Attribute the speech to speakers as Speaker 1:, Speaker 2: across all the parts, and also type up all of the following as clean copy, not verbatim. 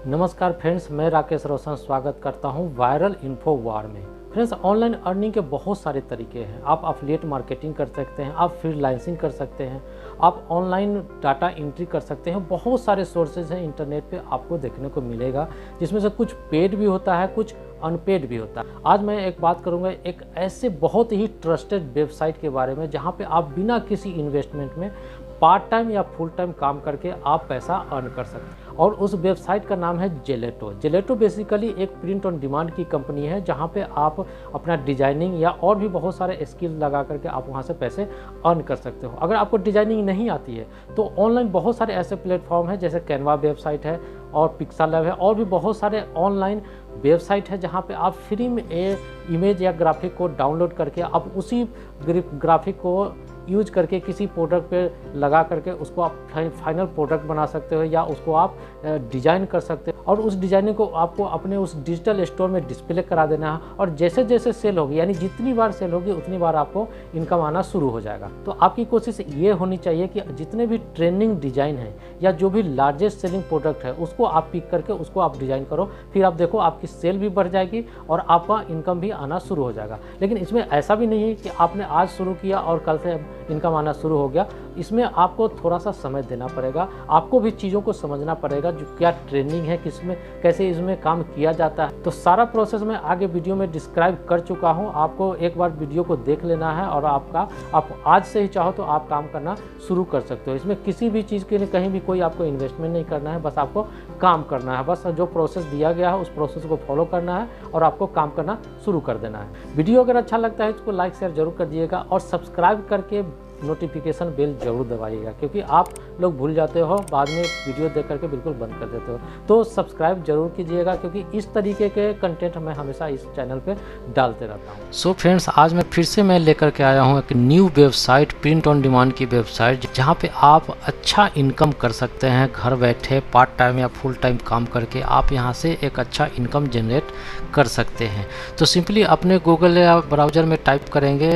Speaker 1: नमस्कार फ्रेंड्स, मैं राकेश रोशन स्वागत करता हूं वायरल इन्फो वार में। फ्रेंड्स, ऑनलाइन अर्निंग के बहुत सारे तरीके हैं। आप अफिलिएट मार्केटिंग कर सकते हैं, आप फ्रीलांसिंग कर सकते हैं, आप ऑनलाइन डाटा एंट्री कर सकते हैं। बहुत सारे सोर्सेज हैं इंटरनेट पे आपको देखने को मिलेगा, जिसमें से कुछ पेड भी होता है, कुछ अनपेड भी होता है। आज मैं एक बात करूंगा एक ऐसे बहुत ही ट्रस्टेड वेबसाइट के बारे में जहां पे आप बिना किसी इन्वेस्टमेंट में पार्ट टाइम या फुल टाइम काम करके आप पैसा अर्न कर सकते हैं। और उस वेबसाइट का नाम है जेलेटो। जेलेटो बेसिकली एक प्रिंट ऑन डिमांड की कंपनी है, जहां पे आप अपना डिजाइनिंग या और भी बहुत सारे स्किल लगा करके आप वहां से पैसे अर्न कर सकते हो। अगर आपको डिजाइनिंग नहीं आती है तो ऑनलाइन बहुत सारे ऐसे प्लेटफॉर्म हैं, जैसे कैनवा वेबसाइट है और पिक्सालैब है, और भी बहुत सारे ऑनलाइन वेबसाइट है जहां पे आप फ्री में इमेज या ग्राफिक को डाउनलोड करके आप उसी ग्राफिक को यूज करके किसी प्रोडक्ट पे लगा करके उसको आप फाइनल प्रोडक्ट बना सकते हो, या उसको आप डिज़ाइन कर सकते हो। और उस डिज़ाइनिंग को आपको अपने उस डिजिटल स्टोर में डिस्प्ले करा देना है, और जैसे जैसे सेल होगी, यानी जितनी बार सेल होगी उतनी बार आपको इनकम आना शुरू हो जाएगा। तो आपकी कोशिश ये होनी चाहिए कि जितने भी ट्रेंडिंग डिज़ाइन है या जो भी लार्जेस्ट सेलिंग प्रोडक्ट है उसको आप पिक करके उसको आप डिज़ाइन करो। फिर आप देखो आपकी सेल भी बढ़ जाएगी और आपका इनकम भी आना शुरू हो जाएगा। लेकिन इसमें ऐसा भी नहीं है कि आपने आज शुरू किया और कल से इनकम आना शुरू हो गया। इसमें आपको थोड़ा सा समय देना पड़ेगा, आपको भी चीज़ों को समझना पड़ेगा, जो क्या ट्रेनिंग है, किसमें कैसे इसमें काम किया जाता है। तो सारा प्रोसेस मैं आगे वीडियो में डिस्क्राइब कर चुका हूं। आपको एक बार वीडियो को देख लेना है और आप आज से ही चाहो तो आप काम करना शुरू कर सकते हो। इसमें किसी भी चीज़ के लिए कहीं भी कोई आपको इन्वेस्टमेंट नहीं करना है, बस आपको काम करना है। बस जो प्रोसेस दिया गया है उस प्रोसेस को फॉलो करना है और आपको काम करना शुरू कर देना है। वीडियो अगर अच्छा लगता है इसको लाइक शेयर जरूर कर दिएगा और सब्सक्राइब करके नोटिफिकेशन बेल जरूर दबाइएगा, क्योंकि आप लोग भूल जाते हो, बाद में वीडियो देख करके बिल्कुल बंद कर देते हो। तो सब्सक्राइब जरूर कीजिएगा, क्योंकि इस तरीके के कंटेंट मैं हमेशा इस चैनल पे डालते रहता हूँ।
Speaker 2: सो फ्रेंड्स, आज मैं फिर से लेकर के आया हूँ एक new website, print on demand की वेबसाइट, जहाँ पे आप अच्छा इनकम कर सकते हैं। घर बैठे पार्ट टाइम या फुल टाइम काम करके आप यहाँ से एक अच्छा इनकम जनरेट कर सकते हैं। तो सिंपली अपने गूगल या ब्राउज़र में टाइप करेंगे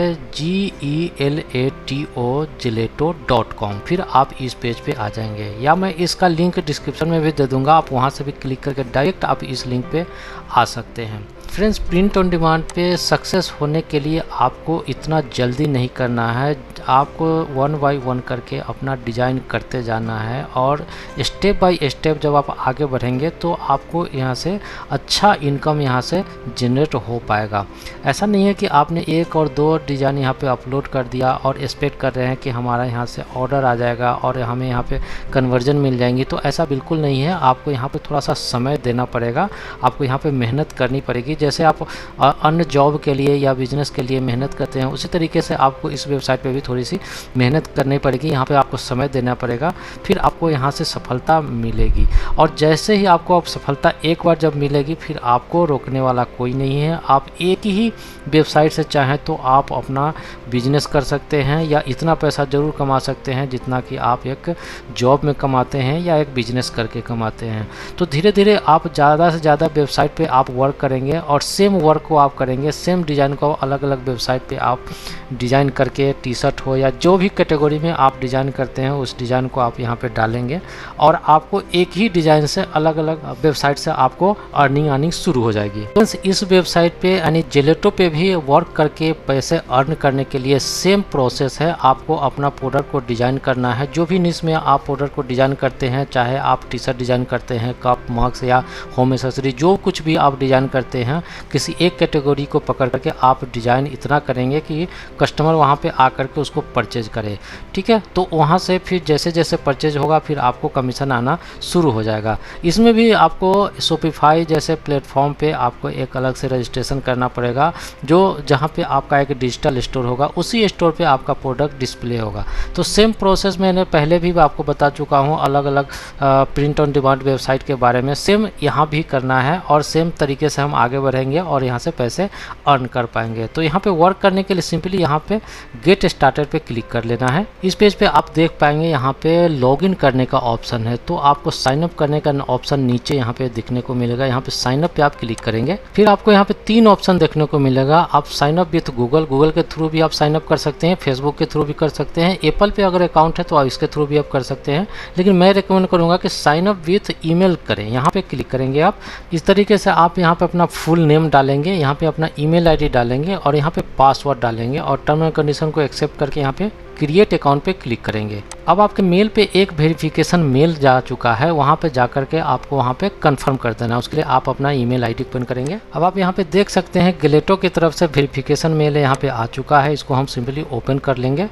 Speaker 2: gelato.com, फिर आप इस पेज पे आ जाएंगे, या मैं इसका लिंक डिस्क्रिप्शन में भी दे दूंगा। आप वहां से भी क्लिक करके डायरेक्ट आप इस लिंक पे आ सकते हैं। फ्रेंड्स, प्रिंट ऑन डिमांड पे सक्सेस होने के लिए आपको इतना जल्दी नहीं करना है। आपको 1 बाय 1 करके अपना डिज़ाइन करते जाना है, और स्टेप बाय स्टेप जब आप आगे बढ़ेंगे तो आपको यहाँ से अच्छा इनकम यहाँ से जनरेट हो पाएगा। ऐसा नहीं है कि आपने 1 और 2 डिज़ाइन यहाँ पे अपलोड कर दिया और एक्सपेक्ट कर रहे हैं कि हमारा यहाँ से ऑर्डर आ जाएगा और हमें यहाँ पे कन्वर्जन मिल जाएंगी। तो ऐसा बिल्कुल नहीं है। आपको यहाँ पे थोड़ा सा समय देना पड़ेगा, आपको यहाँ पे मेहनत करनी पड़ेगी। जैसे आप अन्य जॉब के लिए या बिजनेस के लिए मेहनत करते हैं, उसी तरीके से आपको इस वेबसाइट पे भी थोड़ी सी मेहनत करनी पड़ेगी। यहाँ पे आपको समय देना पड़ेगा, फिर आपको यहाँ से सफलता मिलेगी। और जैसे ही आपको सफलता एक बार जब मिलेगी, फिर आपको रोकने वाला कोई नहीं है। आप एक ही वेबसाइट से चाहें तो आप अपना बिजनेस कर सकते हैं, या इतना पैसा ज़रूर कमा सकते हैं जितना कि आप एक जॉब में कमाते हैं या एक बिजनेस करके कमाते हैं। तो धीरे धीरे आप ज़्यादा से ज़्यादा वेबसाइट पे आप वर्क करेंगे, और सेम वर्क को आप करेंगे, सेम डिज़ाइन को अलग अलग वेबसाइट पे आप डिज़ाइन करके टी शर्ट हो या जो भी कैटेगरी में आप डिज़ाइन करते हैं उस डिज़ाइन को आप यहाँ पे डालेंगे, और आपको एक ही डिज़ाइन से अलग अलग वेबसाइट से आपको अर्निंग आनी शुरू हो जाएगी। फ्रेंड्स, इस वेबसाइट पे यानी जेलेटो पे भी वर्क करके पैसे अर्न करने के लिए सेम प्रोसेस है। आपको अपना प्रोडक्ट को डिज़ाइन करना है। जो भी निश में आप प्रोडक्ट को डिज़ाइन करते हैं, चाहे आप टी शर्ट डिज़ाइन करते हैं, कप मग्स या होम एक्सेसरी, जो कुछ भी आप डिज़ाइन करते हैं, किसी एक कैटेगरी को पकड़ करके आप डिज़ाइन इतना करेंगे कि कस्टमर वहाँ पे आकर के उसको परचेज करे। ठीक है, तो वहाँ से फिर जैसे जैसे परचेज होगा फिर आपको कमीशन आना शुरू हो जाएगा। इसमें भी आपको शॉपिफाई जैसे प्लेटफॉर्म पे आपको एक अलग से रजिस्ट्रेशन करना पड़ेगा, जो जहाँ पे आपका एक डिजिटल स्टोर होगा, उसी स्टोर पे आपका प्रोडक्ट डिस्प्ले होगा। तो सेम प्रोसेस मैंने पहले भी आपको बता चुका हूँ अलग अलग प्रिंट ऑन डिमांड वेबसाइट के बारे में। सेम यहाँ भी करना है, और सेम तरीके से हम आगे बढ़ेंगे और यहाँ से पैसे अर्न कर पाएंगे। तो यहाँ पे वर्क करने के लिए सिंपली यहाँ पे गेट स्टार्टेड पे क्लिक कर लेना है। इस पेज पे आप देख पाएंगे यहाँ पे लॉगिन करने का ऑप्शन है, तो आपको साइन अप करने का ऑप्शन नीचे यहाँ पे दिखने को मिलेगा। यहाँ पे साइन अप पे आप क्लिक करेंगे, फिर आपको यहाँ पे 3 ऑप्शन देखने को मिलेगा। आप साइन अप विथ गूगल के थ्रू भी आप साइन अप कर सकते हैं, फेसबुक के थ्रू भी कर सकते हैं। एप्पल पे अगर अकाउंट है तो आप इसके थ्रू भी आप कर सकते हैं, लेकिन मैं रिकमेंड करूँगा कि साइन अप विथ ईमेल करें। यहाँ पे क्लिक करेंगे आप, इस तरीके से आप यहाँ पे अपना फुल नेम डालेंगे, यहाँ पे अपना ईमेल आईडी डालेंगे और यहाँ पे पासवर्ड डालेंगे और टर्म एंड कंडीशन को एक्सेप्ट करके यहाँ पे क्रिएट अकाउंट पे क्लिक करेंगे। अब आपके मेल पे एक वेरिफिकेशन मेल जा चुका है, वहाँ पे जा करके आपको वहाँ पे कंफर्म कर देना है। उसके लिए आप अपना ईमेल आईडी ओपन करेंगे। अब आप यहाँ पे देख सकते हैं गलेटो की तरफ से वेरिफिकेशन मेल यहाँ पे आ चुका है, इसको हम सिंपली ओपन कर लेंगे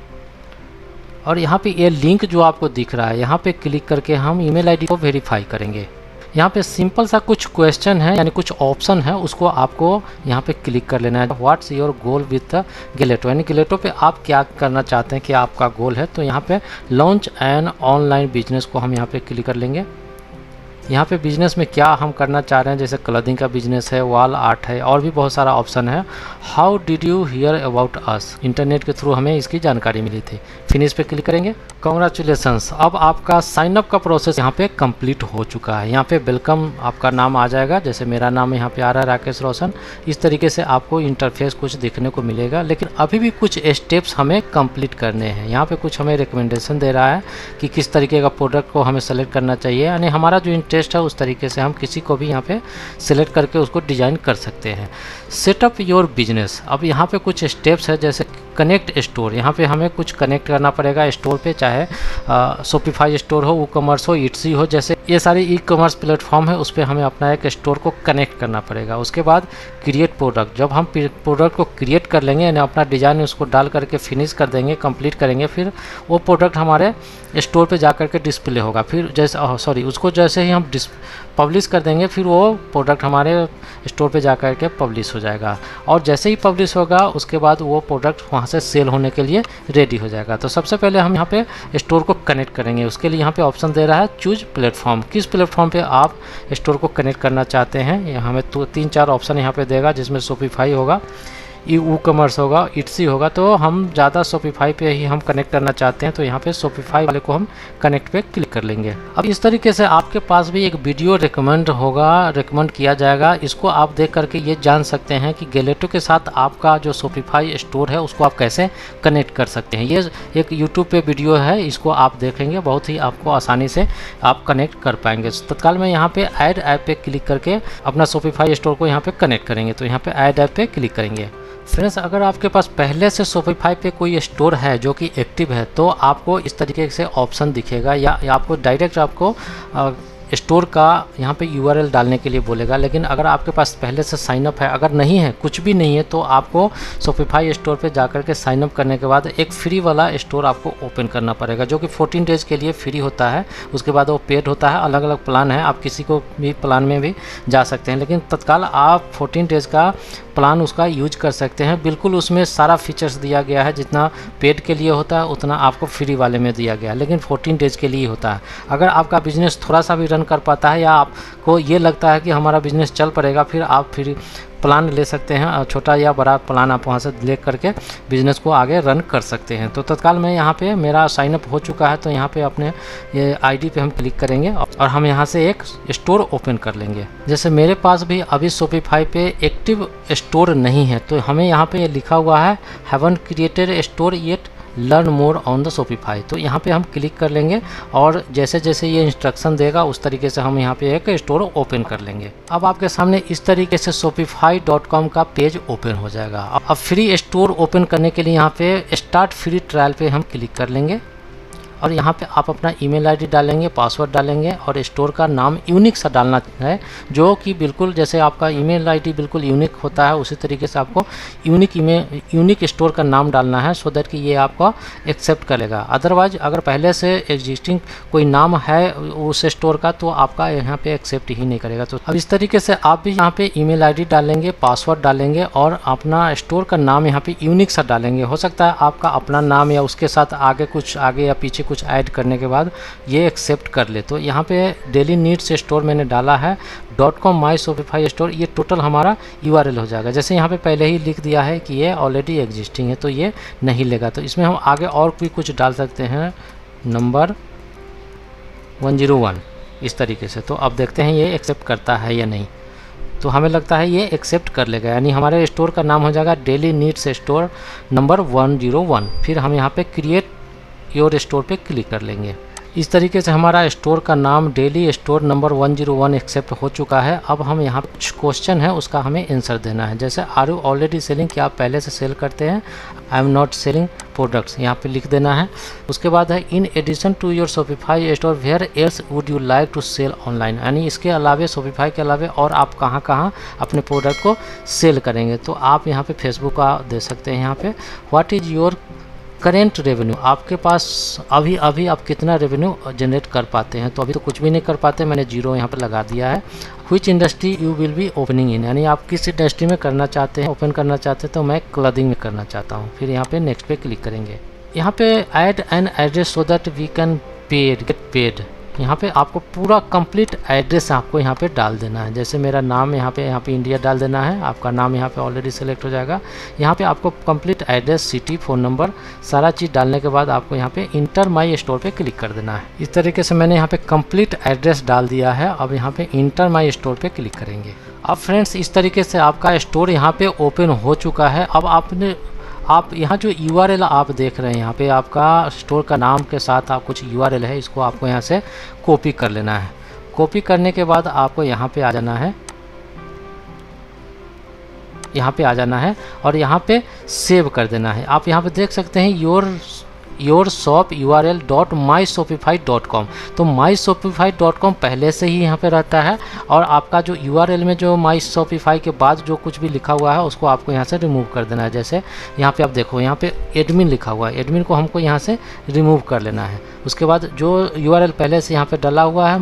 Speaker 2: और यहाँ पे ये लिंक जो आपको दिख रहा है यहाँ पे क्लिक करके हम ईमेल आईडी को वेरीफाई करेंगे। यहाँ पे सिंपल सा कुछ क्वेश्चन है यानी कुछ ऑप्शन है, उसको आपको यहाँ पे क्लिक कर लेना है। व्हाट्स योर गोल विथ गलेटो, यानी गलेटो पे आप क्या करना चाहते हैं, क्या आपका गोल है। तो यहाँ पे लॉन्च एन ऑनलाइन बिजनेस को हम यहाँ पे क्लिक कर लेंगे। यहाँ पे बिजनेस में क्या हम करना चाह रहे हैं, जैसे क्लोथिंग का बिजनेस है, वॉल आर्ट है और भी बहुत सारा ऑप्शन है। How did you here about us, internet के थ्रू हमें इसकी जानकारी मिली थी। फिनिश पे क्लिक करेंगे। कॉन्ग्रेचुलेसन्स, अब आपका साइन अप का प्रोसेस यहाँ पे कंप्लीट हो चुका है। यहाँ पे वेलकम आपका नाम आ जाएगा, जैसे मेरा नाम यहाँ पे आ रहा है राकेश रोशन। इस तरीके से आपको इंटरफेस कुछ देखने को मिलेगा, लेकिन अभी भी कुछ स्टेप्स हमें कंप्लीट करने हैं। यहाँ पे कुछ हमें रिकमेंडेशन दे रहा है कि किस तरीके का प्रोडक्ट को हमें सेलेक्ट करना चाहिए, यानी हमारा जो टेस्ट है उस तरीके से हम किसी को भी यहाँ पे सिलेक्ट करके उसको डिजाइन कर सकते हैं। सेटअप योर बिजनेस, अब यहाँ पे कुछ स्टेप्स है, जैसे कनेक्ट स्टोर। यहाँ पे हमें कुछ कनेक्ट करना पड़ेगा स्टोर पे, चाहे शॉपिफाई स्टोर हो, वो कॉमर्स हो, इट्सी हो, जैसे ये सारे ई कॉमर्स प्लेटफॉर्म है उस पर हमें अपना एक स्टोर को कनेक्ट करना पड़ेगा। उसके बाद क्रिएट प्रोडक्ट, जब हम प्रोडक्ट को क्रिएट कर लेंगे यानी अपना डिज़ाइन उसको डाल करके फिनिश कर देंगे, कंप्लीट करेंगे, फिर वो प्रोडक्ट हमारे स्टोर पे जा करके डिस्प्ले होगा। फिर जैसे उसको जैसे ही हम पब्लिश कर देंगे, फिर वो प्रोडक्ट हमारे स्टोर पे जा करके पब्लिश हो जाएगा और जैसे ही पब्लिश होगा उसके बाद वो प्रोडक्ट वहाँ से सेल होने के लिए रेडी हो जाएगा। तो सबसे पहले हम यहाँ पे स्टोर को कनेक्ट करेंगे। उसके लिए यहाँ पे ऑप्शन दे रहा है चूज प्लेटफॉर्म, किस प्लेटफॉर्म पे आप स्टोर को कनेक्ट करना चाहते हैं। यहाँ हमें 3-4 ऑप्शन यहाँ पे देगा, जिसमें शॉपिफाई होगा, ई कॉमर्स होगा, इट्सी होगा। तो हम ज़्यादा शॉपिफाई पे ही हम कनेक्ट करना चाहते हैं, तो यहाँ पे शॉपिफाई वाले को हम कनेक्ट पे क्लिक कर लेंगे। अब इस तरीके से आपके पास भी एक वीडियो रिकमेंड किया जाएगा। इसको आप देख करके ये जान सकते हैं कि गलेटो के साथ आपका जो शॉपिफाई स्टोर है उसको आप कैसे कनेक्ट कर सकते हैं। ये एक यूट्यूब पे वीडियो है, इसको आप देखेंगे, बहुत ही आपको आसानी से आप कनेक्ट कर पाएंगे। तत्काल में यहाँ पे ऐड ऐप पे क्लिक करके अपना शॉपिफाई स्टोर को यहाँ पे कनेक्ट करेंगे। तो यहाँ पे ऐड ऐप पे क्लिक करेंगे। फ्रेंड्स, अगर आपके पास पहले से शॉपिफाई पे कोई स्टोर है जो कि एक्टिव है, तो आपको इस तरीके से ऑप्शन दिखेगा या आपको डायरेक्ट आपको स्टोर का यहाँ पे यूआरएल डालने के लिए बोलेगा। लेकिन अगर आपके पास पहले से साइन अप है, अगर नहीं है, कुछ भी नहीं है, तो आपको शॉपिफाई स्टोर पे जाकर के साइन अप करने के बाद एक फ्री वाला स्टोर आपको ओपन करना पड़ेगा, जो कि 14 डेज़ के लिए फ्री होता है। उसके बाद वो पेड होता है। अलग अलग प्लान है, आप किसी को भी प्लान में भी जा सकते हैं, लेकिन तत्काल आप 14 डेज़ का प्लान उसका यूज कर सकते हैं। बिल्कुल उसमें सारा फीचर्स दिया गया है, जितना पेड के लिए होता है उतना आपको फ्री वाले में दिया गया है, लेकिन 14 डेज़ के लिए होता है। अगर आपका बिजनेस थोड़ा सा भी रन कर पाता है या आपको ये लगता है कि हमारा बिजनेस चल पड़ेगा, फिर आप फिर प्लान ले सकते हैं, छोटा या बड़ा प्लान आप वहाँ से ले करके बिजनेस को आगे रन कर सकते हैं। तो तत्काल में यहाँ पे मेरा साइनअप हो चुका है, तो यहाँ पे अपने ये आईडी पे हम क्लिक करेंगे और हम यहाँ से एक स्टोर ओपन कर लेंगे। जैसे मेरे पास भी अभी शॉपिफाई पे एक्टिव स्टोर नहीं है, तो हमें यहाँ पे लिखा हुआ है haven't created store yet, learn more on the Shopify. तो यहाँ पे हम क्लिक कर लेंगे और जैसे जैसे ये इंस्ट्रक्शन देगा उस तरीके से हम यहाँ पे एक स्टोर ओपन कर लेंगे। अब आपके सामने इस तरीके से shopify.com का पेज ओपन हो जाएगा। अब फ्री स्टोर ओपन करने के लिए यहाँ पे स्टार्ट फ्री ट्रायल पे हम क्लिक कर लेंगे और यहाँ पे आप अपना ईमेल आईडी डालेंगे, पासवर्ड डालेंगे और स्टोर का नाम यूनिक सा डालना है, जो कि बिल्कुल जैसे आपका ईमेल आईडी बिल्कुल यूनिक होता है उसी तरीके से आपको यूनिक स्टोर का नाम डालना है, सो दैट कि ये आपका एक्सेप्ट करेगा। अदरवाइज अगर पहले से एग्जिस्टिंग कोई नाम है उस स्टोर का, तो आपका यहाँ पे एक्सेप्ट ही नहीं करेगा। तो अब इस तरीके से आप भी यहाँ पे ईमेल आईडी डालेंगे, पासवर्ड डालेंगे और अपना स्टोर का नाम यहाँ पे यूनिक सा डालेंगे। हो सकता है आपका अपना नाम या उसके साथ आगे या पीछे कुछ ऐड करने के बाद ये एक्सेप्ट कर ले। तो यहाँ पे डेली नीड्स स्टोर मैंने डाला है .com माई शॉपिफाई स्टोर, ये टोटल हमारा URL हो जाएगा। जैसे यहाँ पे पहले ही लिख दिया है कि ये ऑलरेडी एग्जिस्टिंग है, तो ये नहीं लेगा। तो इसमें हम आगे और भी कुछ डाल सकते हैं, नंबर 101 इस तरीके से। तो अब देखते हैं ये एक्सेप्ट करता है या नहीं। तो हमें लगता है ये एक्सेप्ट कर लेगा, यानी हमारे स्टोर का नाम हो जाएगा डेली नीड्स स्टोर नंबर 101। फिर हम यहाँ पे क्रिएट योर स्टोर पे क्लिक कर लेंगे। इस तरीके से हमारा स्टोर का नाम डेली स्टोर नंबर 101 एक्सेप्ट हो चुका है। अब हम यहाँ कुछ क्वेश्चन है उसका हमें आंसर देना है, जैसे आर यू ऑलरेडी सेलिंग, क्या आप पहले से सेल करते हैं, I am not selling products, यहाँ पे लिख देना है। उसके बाद है in addition to your Shopify store where else would you like to sell online, यानी इसके अलावे शॉपिफाई के अलावे और आप कहाँ कहाँ अपने प्रोडक्ट को सेल करेंगे। तो आप यहाँ पे फेसबुक का दे सकते हैं। यहाँ पे what is your current revenue, आपके पास अभी आप कितना रेवेन्यू जनरेट कर पाते हैं। तो अभी तो कुछ भी नहीं कर पाते, मैंने 0 यहाँ पे लगा दिया है। Which industry you will be opening in, यानी आप किस इंडस्ट्री में करना चाहते हैं, ओपन करना चाहते हैं। तो मैं क्लॉथिंग में करना चाहता हूँ। फिर यहाँ पे नेक्स्ट पे क्लिक करेंगे। यहाँ पे add an address so that we can get paid, यहाँ पे आपको पूरा कंप्लीट एड्रेस आपको यहाँ पे डाल देना है। जैसे मेरा नाम यहाँ पे इंडिया डाल देना है, आपका नाम यहाँ पे ऑलरेडी सेलेक्ट हो जाएगा। यहाँ पे आपको complete address, city, phone number, सारा चीज़ डालने के बाद आपको यहाँ पे इंटर माई स्टोर पे क्लिक कर देना है। इस तरीके से मैंने यहाँ पे कंप्लीट एड्रेस डाल दिया है। अब यहाँ पे इंटर माई स्टोर पे क्लिक करेंगे। अब फ्रेंड्स इस तरीके से आपका स्टोर यहाँ पे ओपन हो चुका है। अब आप यहाँ जो URL आप देख रहे हैं, यहाँ पे आपका स्टोर का नाम के साथ आप कुछ URL है, इसको आपको यहाँ से कॉपी कर लेना है। कॉपी करने के बाद आपको यहाँ पे आ जाना है, यहाँ पे आ जाना है और यहाँ पे सेव कर देना है। आप यहाँ पे देख सकते हैं योर शॉप url.myshopify.com। तो myshopify.com पहले से ही यहाँ पे रहता है और आपका जो URL में जो myshopify के बाद जो कुछ भी लिखा हुआ है उसको आपको यहाँ से रिमूव कर देना है। जैसे यहाँ पे आप देखो, यहाँ पे एडमिन लिखा हुआ है, एडमिन को हमको यहाँ से रिमूव कर लेना है। उसके बाद जो URL पहले से यहाँ पे डला हुआ है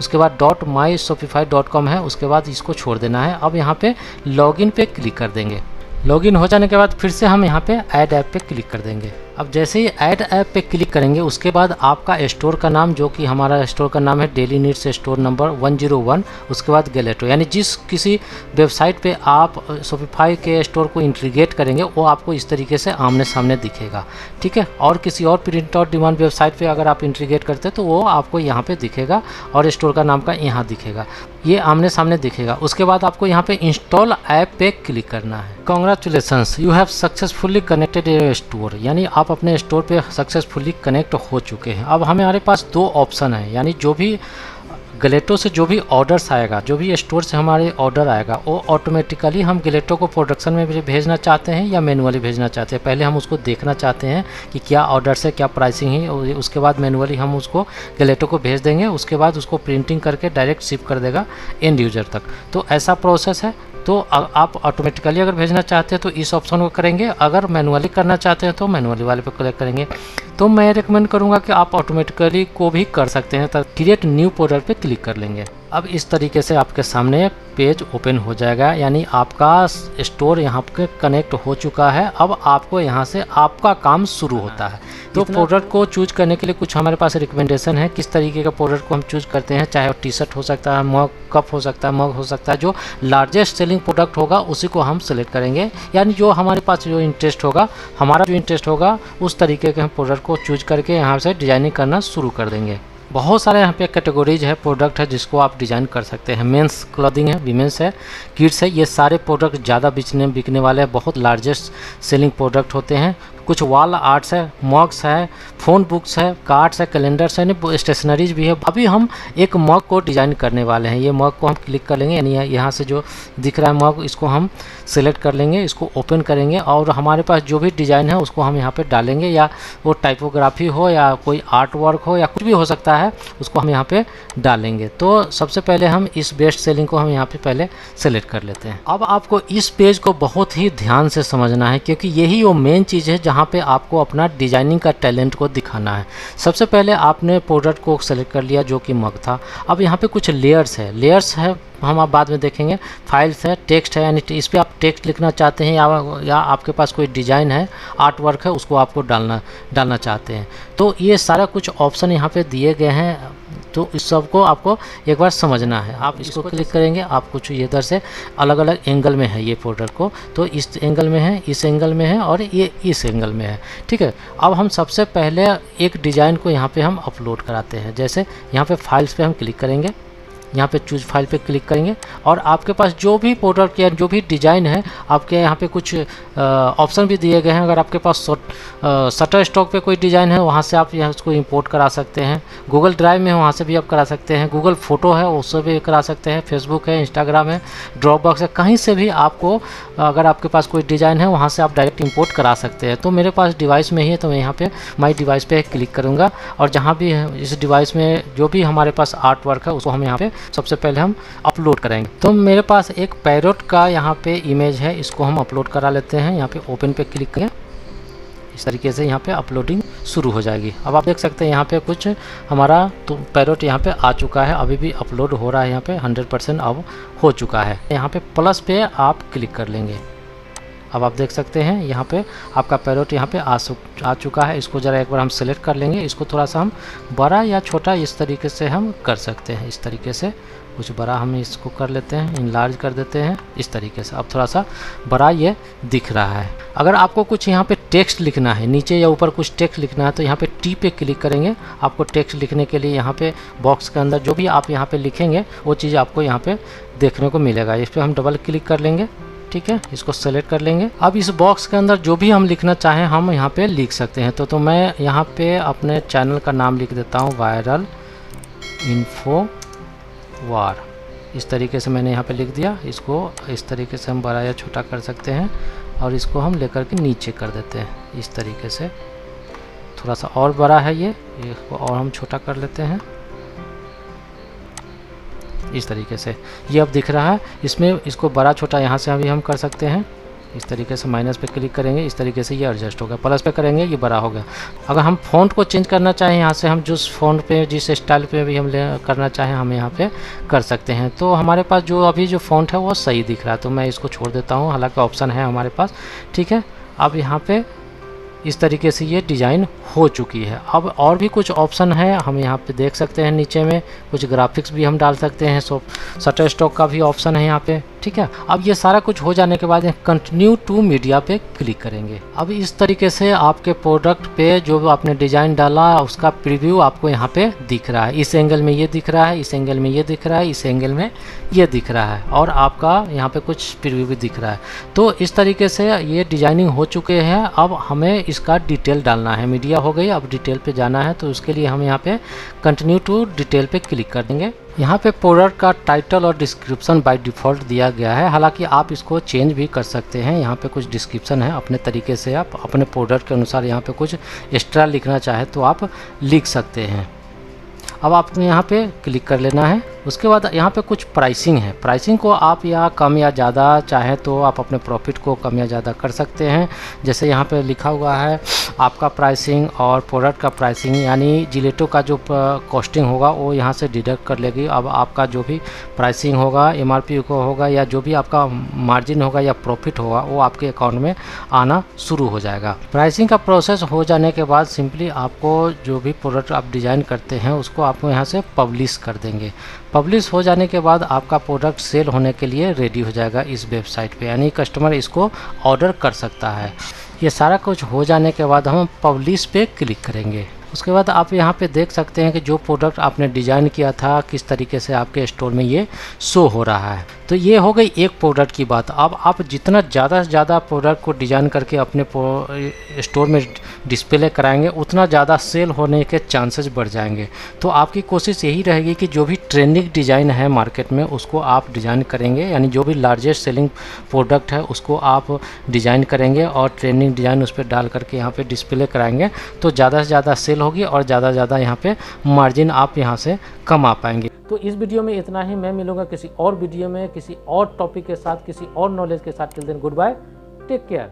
Speaker 2: उसके बाद .myshopify.com है, उसके बाद इसको छोड़ देना है। अब यहाँ पे लॉगिन पे क्लिक कर देंगे। लॉगिन हो जाने के बाद फिर से हम यहाँ पे ऐड ऐप पे क्लिक कर देंगे। अब जैसे ही ऐड ऐप पे क्लिक करेंगे उसके बाद आपका स्टोर का नाम, जो कि हमारा स्टोर का नाम है डेली नीड्स स्टोर नंबर 101, उसके बाद गैलेटो, यानी जिस किसी वेबसाइट पे आप शॉपिफाई के स्टोर को इंटीग्रेट करेंगे वो आपको इस तरीके से आमने सामने दिखेगा। ठीक है, और किसी और प्रिंट और डिमांड वेबसाइट पे अगर आप इंटीग्रेट करते हैं तो वो आपको यहाँ पे दिखेगा और स्टोर का नाम का यहाँ दिखेगा, ये आमने सामने दिखेगा। उसके बाद आपको यहाँ पे इंस्टॉल ऐप पे क्लिक करना है। Congratulations, you have successfully connected your store, यानी आप अपने स्टोर पे सक्सेसफुली कनेक्ट हो चुके हैं। अब हमारे पास 2 ऑप्शन है, यानी जो भी गलेटो से जो भी ऑर्डर्स आएगा, जो भी स्टोर से हमारे ऑर्डर आएगा, वो ऑटोमेटिकली हम गलेटो को प्रोडक्शन में भेजना चाहते हैं या मैनुअली भेजना चाहते हैं। पहले हम उसको देखना चाहते हैं कि क्या ऑर्डर्स है, क्या प्राइसिंग है, उसके बाद मैनुअली हम उसको गलेटो को भेज देंगे। उसके बाद उसको प्रिंटिंग करके डायरेक्ट शिप कर देगा एंड यूजर तक। तो ऐसा प्रोसेस है। तो आप ऑटोमेटिकली अगर भेजना चाहते हैं तो इस ऑप्शन को करेंगे, अगर मैनुअली करना चाहते हैं तो मैनुअली वाले पे क्लिक करेंगे। तो मैं रिकमेंड करूंगा कि आप ऑटोमेटिकली को भी कर सकते हैं, तो क्रिएट न्यू प्रोडक्ट पे क्लिक कर लेंगे। अब इस तरीके से आपके सामने पेज ओपन हो जाएगा, यानी आपका स्टोर यहाँ पे कनेक्ट हो चुका है। अब आपको यहाँ से आपका काम शुरू होता है। तो प्रोडक्ट को चूज करने के लिए कुछ हमारे पास रिकमेंडेशन है, किस तरीके का प्रोडक्ट को हम चूज करते हैं। चाहे वो टी-शर्ट हो सकता है, मग कप हो सकता है, मग हो सकता है, जो लार्जेस्ट सेलिंग प्रोडक्ट होगा उसी को हम सेलेक्ट करेंगे। यानी जो हमारे पास जो इंटरेस्ट होगा, हमारा जो इंटरेस्ट होगा उस तरीके के हम प्रोडक्ट को चूज करके यहाँ से डिजाइनिंग करना शुरू कर देंगे। बहुत सारे यहाँ पे कैटेगरीज है, प्रोडक्ट है जिसको आप डिज़ाइन कर सकते हैं। मेंस क्लॉथिंग है, वीमेंस है, किड्स है, ये सारे प्रोडक्ट ज़्यादा बिकने वाले हैं, बहुत लार्जेस्ट सेलिंग प्रोडक्ट होते हैं। कुछ वॉल आर्ट्स है, मॉग्स है, फ़ोन बुक्स है, कार्ड्स है, कैलेंडर्स है, स्टेशनरीज भी है। अभी हम एक मॉग को डिज़ाइन करने वाले हैं। ये मॉग को हम क्लिक कर लेंगे, यानी यहाँ से जो दिख रहा है मॉग, इसको हम सेलेक्ट कर लेंगे, इसको ओपन करेंगे और हमारे पास जो भी डिज़ाइन है उसको हम यहाँ पे डालेंगे, या वो टाइपोग्राफी हो या कोई आर्ट वर्क हो या कुछ भी हो सकता है, उसको हम यहाँ पे डालेंगे। तो सबसे पहले हम इस बेस्ट सेलिंग को हम यहाँ पे पहले सेलेक्ट कर लेते हैं। अब आपको इस पेज को बहुत ही ध्यान से समझना है, क्योंकि यही वो मेन चीज़ है जहाँ पे आपको अपना डिजाइनिंग का टैलेंट को दिखाना है। सबसे पहले आपने प्रोडक्ट को सेलेक्ट कर लिया जो कि मग था। अब यहाँ पे कुछ लेयर्स है, हम आप बाद में देखेंगे। फाइल्स है, टेक्स्ट है, यानी इस पर आप टेक्स्ट लिखना चाहते हैं या आपके पास कोई डिज़ाइन है, आर्ट वर्क है, उसको आपको डालना चाहते हैं। तो ये सारा कुछ ऑप्शन यहाँ पे दिए गए हैं, तो इस सब को आपको एक बार समझना है। आप इसको क्लिक करेंगे, आप कुछ इधर से अलग अलग एंगल में है ये प्रोडक्ट को, तो इस एंगल में है, इस एंगल में है और ये इस एंगल में है। ठीक है, अब हम सबसे पहले एक डिज़ाइन को यहाँ पे हम अपलोड कराते हैं। जैसे यहाँ पे फाइल्स पे हम क्लिक करेंगे, यहाँ पे चूज फाइल पे क्लिक करेंगे और आपके पास जो भी प्रोडक्ट या जो भी डिज़ाइन है, आपके यहाँ पे कुछ ऑप्शन भी दिए गए हैं। अगर आपके पास शटर स्टॉक पे कोई डिज़ाइन है, वहाँ से आप यहाँ उसको इंपोर्ट करा सकते हैं। गूगल ड्राइव में वहाँ से भी आप करा सकते हैं। गूगल फ़ोटो है उससे भी करा सकते हैं। फेसबुक है, इंस्टाग्राम है, ड्रॉपबॉक्स है, कहीं से भी आपको अगर आपके पास कोई डिज़ाइन है वहाँ से आप डायरेक्ट इंपोर्ट करा सकते हैं। तो मेरे पास डिवाइस में ही है, तो मैं यहाँ पे माई डिवाइस पे क्लिक करूँगा और जहाँ भी इस डिवाइस में जो भी हमारे पास आर्ट वर्क है उसको हम यहाँ पे सबसे पहले हम अपलोड करेंगे। तो मेरे पास एक पैरोट का यहाँ पे इमेज है, इसको हम अपलोड करा लेते हैं। यहाँ पे ओपन पे क्लिक करें, इस तरीके से यहाँ पे अपलोडिंग शुरू हो जाएगी। अब आप देख सकते हैं यहाँ पे कुछ हमारा तो पैरोट यहाँ पे आ चुका है, अभी भी अपलोड हो रहा है। यहाँ पे 100% अब हो चुका है। यहाँ पे प्लस पे आप क्लिक कर लेंगे। अब आप देख सकते हैं यहाँ पे आपका पैरोट यहाँ पे आ चुका है। इसको ज़रा एक बार हम सेलेक्ट कर लेंगे। इसको थोड़ा सा हम बड़ा या छोटा इस तरीके से हम कर सकते हैं। इस तरीके से कुछ बड़ा हम इसको कर लेते हैं, इनलार्ज कर देते हैं इस तरीके से। अब थोड़ा सा बड़ा ये दिख रहा है। अगर आपको कुछ यहाँ पे टेक्स्ट लिखना है, नीचे या ऊपर कुछ टेक्स्ट लिखना है, तो यहाँ पे टी पे क्लिक करेंगे। आपको टेक्स्ट लिखने के लिए यहाँ पे बॉक्स के अंदर जो भी आप यहाँ पे लिखेंगे वो चीज़ आपको यहाँ पे देखने को मिलेगा। इस पर हम डबल क्लिक कर लेंगे, ठीक है, इसको सेलेक्ट कर लेंगे। अब इस बॉक्स के अंदर जो भी हम लिखना चाहें हम यहाँ पे लिख सकते हैं। तो मैं यहाँ पे अपने चैनल का नाम लिख देता हूँ, वायरल इन्फो वार। इस तरीके से मैंने यहाँ पे लिख दिया। इसको इस तरीके से हम बड़ा या छोटा कर सकते हैं और इसको हम लेकर के नीचे कर देते हैं इस तरीके से। थोड़ा सा और बड़ा है ये, इसको और हम छोटा कर लेते हैं इस तरीके से। ये अब दिख रहा है। इसमें इसको बड़ा छोटा यहाँ से अभी हम कर सकते हैं। इस तरीके से माइनस पे क्लिक करेंगे, इस तरीके से ये एडजस्ट हो गया। प्लस पे करेंगे, ये बड़ा हो गया। अगर हम फ़ॉन्ट को चेंज करना चाहें, यहाँ से हम जिस फ़ॉन्ट पे जिस स्टाइल पे भी हम करना चाहें हम यहाँ पे कर सकते हैं। तो हमारे पास जो अभी जो फ़ॉन्ट है वो सही दिख रहा है, तो मैं इसको छोड़ देता हूँ। हालांकि ऑप्शन है हमारे पास, ठीक है। अब यहाँ पे इस तरीके से ये डिज़ाइन हो चुकी है। अब और भी कुछ ऑप्शन है, हम यहाँ पे देख सकते हैं। नीचे में कुछ ग्राफिक्स भी हम डाल सकते हैं। शटर स्टॉक का भी ऑप्शन है यहाँ पे, ठीक है। अब ये सारा कुछ हो जाने के बाद कंटिन्यू टू मीडिया पे क्लिक करेंगे। अब इस तरीके से आपके प्रोडक्ट पे जो आपने डिज़ाइन डाला उसका प्रीव्यू आपको यहाँ पे दिख रहा है। इस एंगल में ये दिख रहा है, इस एंगल में ये दिख रहा है, इस एंगल में ये दिख रहा है और आपका यहाँ पे कुछ प्रीव्यू भी दिख रहा है। तो इस तरीके से ये डिजाइनिंग हो चुके हैं। अब हमें इसका डिटेल डालना है। मीडिया हो गई, अब डिटेल पे जाना है। तो उसके लिए हम यहाँ पे कंटिन्यू टू डिटेल पे क्लिक कर देंगे। यहाँ पे प्रोडक्ट का टाइटल और डिस्क्रिप्शन बाय डिफ़ॉल्ट दिया गया है। हालांकि आप इसको चेंज भी कर सकते हैं। यहाँ पे कुछ डिस्क्रिप्शन है, अपने तरीके से आप अपने प्रोडक्ट के अनुसार यहाँ पे कुछ एक्स्ट्रा लिखना चाहे तो आप लिख सकते हैं। अब आपको यहाँ पे क्लिक कर लेना है। उसके बाद यहाँ पे कुछ प्राइसिंग है। प्राइसिंग को आप या कम या ज़्यादा चाहे तो आप अपने प्रॉफिट को कम या ज़्यादा कर सकते हैं। जैसे यहाँ पे लिखा हुआ है आपका प्राइसिंग और प्रोडक्ट का प्राइसिंग, यानी जिलेटो का जो कॉस्टिंग होगा वो यहाँ से डिडक्ट कर लेगी। अब आपका जो भी प्राइसिंग होगा, MRP को होगा या जो भी आपका मार्जिन होगा या प्रॉफिट होगा वो आपके अकाउंट में आना शुरू हो जाएगा। प्राइसिंग का प्रोसेस हो जाने के बाद सिंपली आपको जो भी प्रोडक्ट आप डिज़ाइन करते हैं उसको आपको यहाँ से पब्लिश कर देंगे। पब्लिश हो जाने के बाद आपका प्रोडक्ट सेल होने के लिए रेडी हो जाएगा इस वेबसाइट पे, यानी कस्टमर इसको ऑर्डर कर सकता है। ये सारा कुछ हो जाने के बाद हम पब्लिश पे क्लिक करेंगे। उसके बाद आप यहाँ पे देख सकते हैं कि जो प्रोडक्ट आपने डिज़ाइन किया था किस तरीके से आपके स्टोर में ये शो हो रहा है। तो ये हो गई एक प्रोडक्ट की बात। अब आप जितना ज़्यादा से ज़्यादा प्रोडक्ट को डिज़ाइन करके अपने स्टोर में डिस्प्ले कराएंगे उतना ज़्यादा सेल होने के चांसेस बढ़ जाएंगे। तो आपकी कोशिश यही रहेगी कि जो भी ट्रेंडिंग डिज़ाइन है मार्केट में उसको आप डिज़ाइन करेंगे, यानी जो भी लार्जेस्ट सेलिंग प्रोडक्ट है उसको आप डिज़ाइन करेंगे और ट्रेंडिंग डिज़ाइन उस पर डाल करके यहाँ पे डिस्प्ले कराएंगे तो ज़्यादा से ज़्यादा सेल होगी और ज़्यादा से ज़्यादा यहाँ पे मार्जिन आप यहाँ से कमा पाएंगे।
Speaker 1: तो इस वीडियो में इतना ही। मैं मिलूंगा किसी और वीडियो में किसी और टॉपिक के साथ, किसी और नॉलेज के साथ। Till then goodbye, take care.